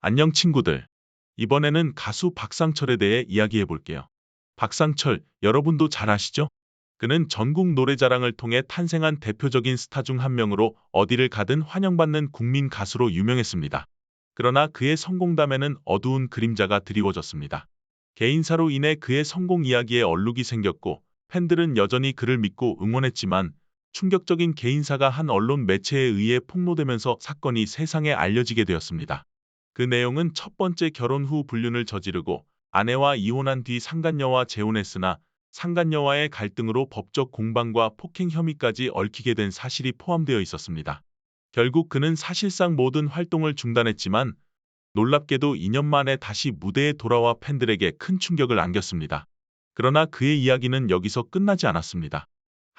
안녕 친구들. 이번에는 가수 박상철에 대해 이야기해 볼게요. 박상철, 여러분도 잘 아시죠? 그는 전국 노래자랑을 통해 탄생한 대표적인 스타 중 한 명으로 어디를 가든 환영받는 국민 가수로 유명했습니다. 그러나 그의 성공담에는 어두운 그림자가 드리워졌습니다. 개인사로 인해 그의 성공 이야기에 얼룩이 생겼고 팬들은 여전히 그를 믿고 응원했지만 충격적인 개인사가 한 언론 매체에 의해 폭로되면서 사건이 세상에 알려지게 되었습니다. 그 내용은 첫 번째 결혼 후 불륜을 저지르고 아내와 이혼한 뒤 상간녀와 재혼했으나 상간녀와의 갈등으로 법적 공방과 폭행 혐의까지 얽히게 된 사실이 포함되어 있었습니다. 결국 그는 사실상 모든 활동을 중단했지만 놀랍게도 2년 만에 다시 무대에 돌아와 팬들에게 큰 충격을 안겼습니다. 그러나 그의 이야기는 여기서 끝나지 않았습니다.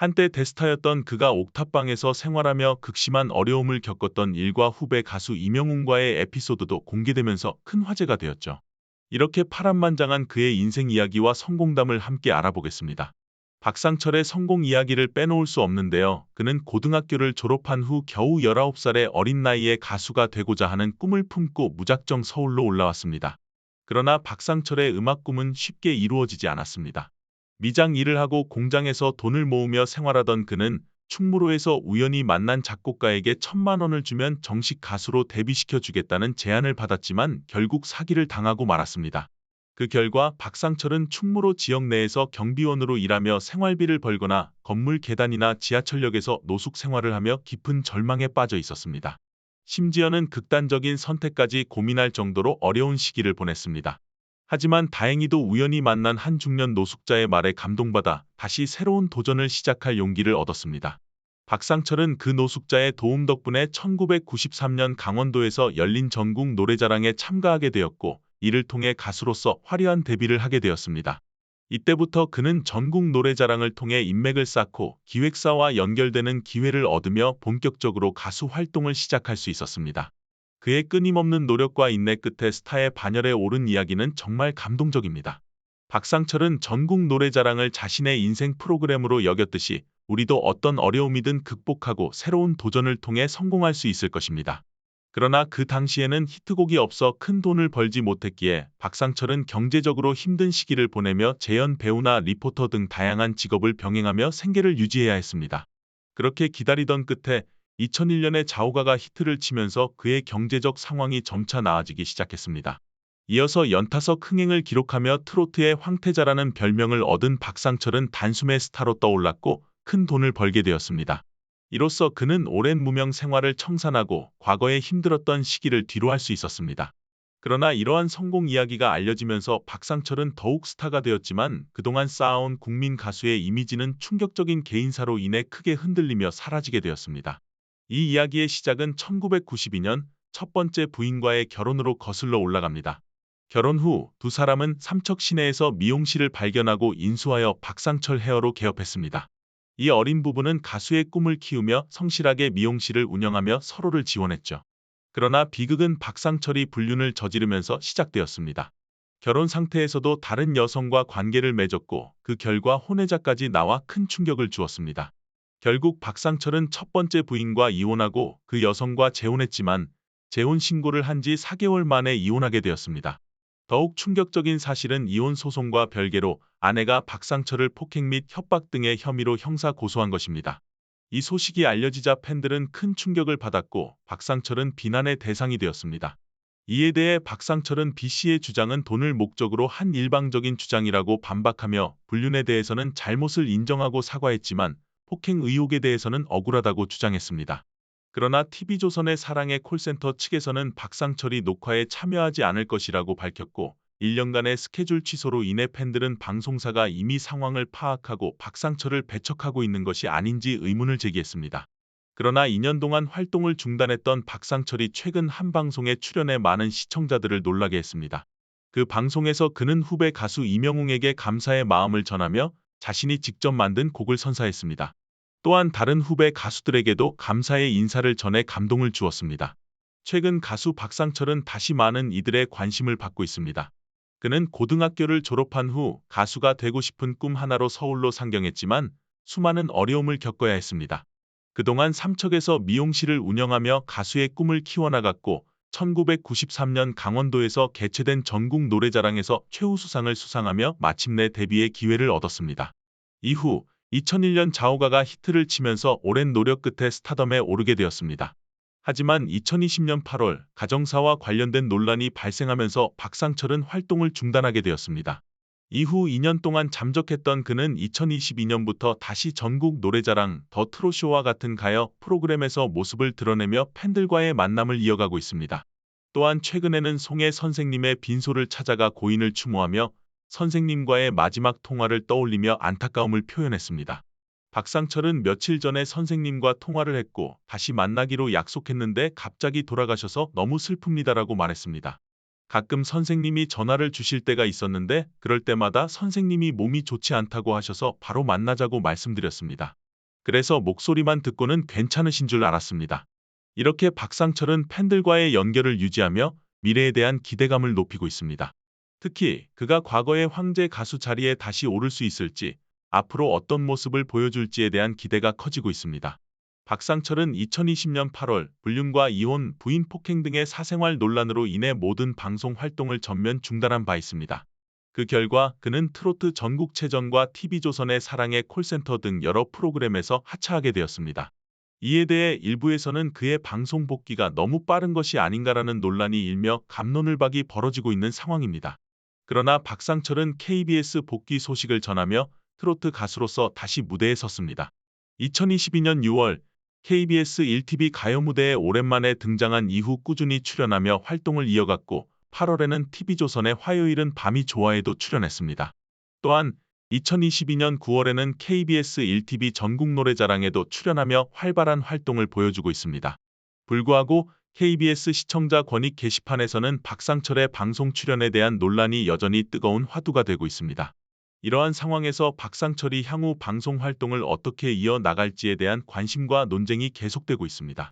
한때 대스타였던 그가 옥탑방에서 생활하며 극심한 어려움을 겪었던 일과 후배 가수 임영웅과의 에피소드도 공개되면서 큰 화제가 되었죠. 이렇게 파란만장한 그의 인생 이야기와 성공담을 함께 알아보겠습니다. 박상철의 성공 이야기를 빼놓을 수 없는데요. 그는 고등학교를 졸업한 후 겨우 19살의 어린 나이에 가수가 되고자 하는 꿈을 품고 무작정 서울로 올라왔습니다. 그러나 박상철의 음악 꿈은 쉽게 이루어지지 않았습니다. 미장 일을 하고 공장에서 돈을 모으며 생활하던 그는 충무로에서 우연히 만난 작곡가에게 1,000만 원을 주면 정식 가수로 데뷔시켜 주겠다는 제안을 받았지만 결국 사기를 당하고 말았습니다. 그 결과 박상철은 충무로 지역 내에서 경비원으로 일하며 생활비를 벌거나 건물 계단이나 지하철역에서 노숙 생활을 하며 깊은 절망에 빠져 있었습니다. 심지어는 극단적인 선택까지 고민할 정도로 어려운 시기를 보냈습니다. 하지만 다행히도 우연히 만난 한 중년 노숙자의 말에 감동받아 다시 새로운 도전을 시작할 용기를 얻었습니다. 박상철은 그 노숙자의 도움 덕분에 1993년 강원도에서 열린 전국 노래자랑에 참가하게 되었고 이를 통해 가수로서 화려한 데뷔를 하게 되었습니다. 이때부터 그는 전국 노래자랑을 통해 인맥을 쌓고 기획사와 연결되는 기회를 얻으며 본격적으로 가수 활동을 시작할 수 있었습니다. 그의 끊임없는 노력과 인내 끝에 스타의 반열에 오른 이야기는 정말 감동적입니다. 박상철은 전국 노래자랑을 자신의 인생 프로그램으로 여겼듯이 우리도 어떤 어려움이든 극복하고 새로운 도전을 통해 성공할 수 있을 것입니다. 그러나 그 당시에는 히트곡이 없어 큰 돈을 벌지 못했기에 박상철은 경제적으로 힘든 시기를 보내며 재연 배우나 리포터 등 다양한 직업을 병행하며 생계를 유지해야 했습니다. 그렇게 기다리던 끝에 2001년에 자오가가 히트를 치면서 그의 경제적 상황이 점차 나아지기 시작했습니다. 이어서 연타석 흥행을 기록하며 트로트의 황태자라는 별명을 얻은 박상철은 단숨에 스타로 떠올랐고 큰 돈을 벌게 되었습니다. 이로써 그는 오랜 무명 생활을 청산하고 과거에 힘들었던 시기를 뒤로할 수 있었습니다. 그러나 이러한 성공 이야기가 알려지면서 박상철은 더욱 스타가 되었지만 그동안 쌓아온 국민 가수의 이미지는 충격적인 개인사로 인해 크게 흔들리며 사라지게 되었습니다. 이 이야기의 시작은 1992년 첫 번째 부인과의 결혼으로 거슬러 올라갑니다. 결혼 후 두 사람은 삼척 시내에서 미용실을 발견하고 인수하여 박상철 헤어로 개업했습니다. 이 어린 부부는 가수의 꿈을 키우며 성실하게 미용실을 운영하며 서로를 지원했죠. 그러나 비극은 박상철이 불륜을 저지르면서 시작되었습니다. 결혼 상태에서도 다른 여성과 관계를 맺었고 그 결과 혼외자까지 나와 큰 충격을 주었습니다. 결국 박상철은 첫 번째 부인과 이혼하고 그 여성과 재혼했지만 재혼 신고를 한 지 4개월 만에 이혼하게 되었습니다. 더욱 충격적인 사실은 이혼 소송과 별개로 아내가 박상철을 폭행 및 협박 등의 혐의로 형사 고소한 것입니다. 이 소식이 알려지자 팬들은 큰 충격을 받았고 박상철은 비난의 대상이 되었습니다. 이에 대해 박상철은 B씨의 주장은 돈을 목적으로 한 일방적인 주장이라고 반박하며 불륜에 대해서는 잘못을 인정하고 사과했지만 폭행 의혹에 대해서는 억울하다고 주장했습니다. 그러나 TV조선의 사랑의 콜센터 측에서는 박상철이 녹화에 참여하지 않을 것이라고 밝혔고 1년간의 스케줄 취소로 인해 팬들은 방송사가 이미 상황을 파악하고 박상철을 배척하고 있는 것이 아닌지 의문을 제기했습니다. 그러나 2년 동안 활동을 중단했던 박상철이 최근 한 방송에 출연해 많은 시청자들을 놀라게 했습니다. 그 방송에서 그는 후배 가수 임영웅에게 감사의 마음을 전하며 자신이 직접 만든 곡을 선사했습니다. 또한 다른 후배 가수들에게도 감사의 인사를 전해 감동을 주었습니다. 최근 가수 박상철은 다시 많은 이들의 관심을 받고 있습니다. 그는 고등학교를 졸업한 후 가수가 되고 싶은 꿈 하나로 서울로 상경했지만 수많은 어려움을 겪어야 했습니다. 그동안 삼척에서 미용실을 운영하며 가수의 꿈을 키워나갔고 1993년 강원도에서 개최된 전국 노래자랑에서 최우수상을 수상하며 마침내 데뷔의 기회를 얻었습니다. 이후 2001년 자오가가 히트를 치면서 오랜 노력 끝에 스타덤에 오르게 되었습니다. 하지만 2020년 8월 가정사와 관련된 논란이 발생하면서 박상철은 활동을 중단하게 되었습니다. 이후 2년 동안 잠적했던 그는 2022년부터 다시 전국 노래자랑, 더 트롯쇼와 같은 가요 프로그램에서 모습을 드러내며 팬들과의 만남을 이어가고 있습니다. 또한 최근에는 송혜 선생님의 빈소를 찾아가 고인을 추모하며 선생님과의 마지막 통화를 떠올리며 안타까움을 표현했습니다. 박상철은 며칠 전에 선생님과 통화를 했고 다시 만나기로 약속했는데 갑자기 돌아가셔서 너무 슬픕니다라고 말했습니다. 가끔 선생님이 전화를 주실 때가 있었는데 그럴 때마다 선생님이 몸이 좋지 않다고 하셔서 바로 만나자고 말씀드렸습니다. 그래서 목소리만 듣고는 괜찮으신 줄 알았습니다. 이렇게 박상철은 팬들과의 연결을 유지하며 미래에 대한 기대감을 높이고 있습니다. 특히 그가 과거의 황제 가수 자리에 다시 오를 수 있을지, 앞으로 어떤 모습을 보여줄지에 대한 기대가 커지고 있습니다. 박상철은 2020년 8월 불륜과 이혼, 부인 폭행 등의 사생활 논란으로 인해 모든 방송 활동을 전면 중단한 바 있습니다. 그 결과 그는 트로트 전국체전과 TV조선의 사랑의 콜센터 등 여러 프로그램에서 하차하게 되었습니다. 이에 대해 일부에서는 그의 방송 복귀가 너무 빠른 것이 아닌가라는 논란이 일며 갑론을박이 벌어지고 있는 상황입니다. 그러나 박상철은 KBS 복귀 소식을 전하며 트로트 가수로서 다시 무대에 섰습니다. 2022년 6월 KBS 1TV 가요 무대에 오랜만에 등장한 이후 꾸준히 출연하며 활동을 이어갔고 8월에는 TV조선의 화요일은 밤이 좋아에도 출연했습니다. 또한 2022년 9월에는 KBS 1TV 전국노래자랑에도 출연하며 활발한 활동을 보여주고 있습니다. 불구하고 KBS 시청자 권익 게시판에서는 박상철의 방송 출연에 대한 논란이 여전히 뜨거운 화두가 되고 있습니다. 이러한 상황에서 박상철이 향후 방송 활동을 어떻게 이어나갈지에 대한 관심과 논쟁이 계속되고 있습니다.